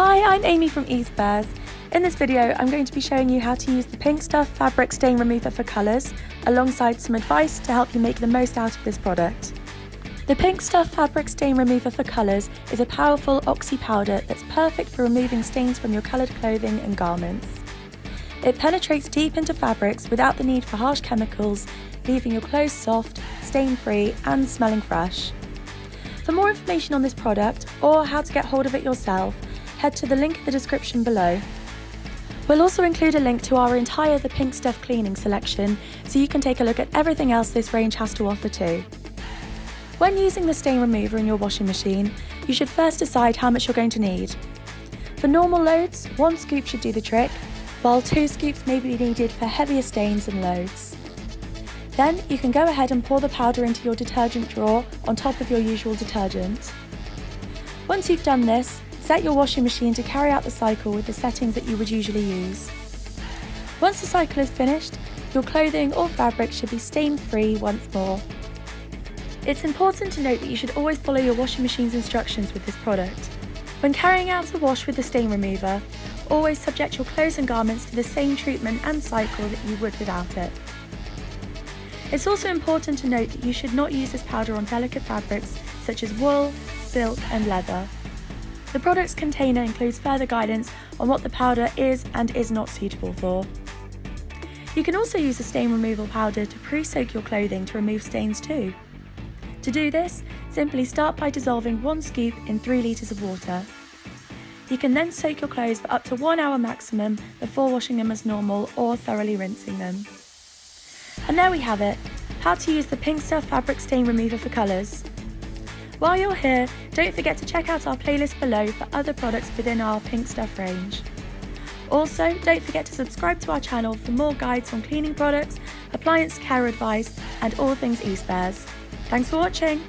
Hi, I'm Amy from eSpares. In this video, I'm going to be showing you how to use the Pink Stuff fabric stain remover for colours, alongside some advice to help you make the most out of this product. The Pink Stuff fabric stain remover for colours is a powerful oxy powder that's perfect for removing stains from your coloured clothing and garments. It penetrates deep into fabrics without the need for harsh chemicals, leaving your clothes soft, stain-free and smelling fresh. For more information on this product, or how to get hold of it yourself, head to the link in the description below. We'll also include a link to our entire The Pink Stuff cleaning selection, so you can take a look at everything else this range has to offer too. When using the stain remover in your washing machine, you should first decide how much you're going to need. For normal loads, 1 scoop should do the trick, while 2 scoops may be needed for heavier stains and loads. Then you can go ahead and pour the powder into your detergent drawer on top of your usual detergent. Once you've done this, set your washing machine to carry out the cycle with the settings that you would usually use. Once the cycle is finished, your clothing or fabric should be stain-free once more. It's important to note that you should always follow your washing machine's instructions with this product. When carrying out the wash with the stain remover, always subject your clothes and garments to the same treatment and cycle that you would without it. It's also important to note that you should not use this powder on delicate fabrics such as wool, silk and leather. The product's container includes further guidance on what the powder is and is not suitable for. You can also use the stain removal powder to pre-soak your clothing to remove stains too. To do this, simply start by dissolving 1 scoop in 3 litres of water. You can then soak your clothes for up to 1 hour maximum before washing them as normal or thoroughly rinsing them. And there we have it, how to use the Pink Stuff fabric stain remover for colours. While you're here, don't forget to check out our playlist below for other products within our Pink Stuff range. Also, don't forget to subscribe to our channel for more guides on cleaning products, appliance care advice and all things eSpares. Thanks for watching!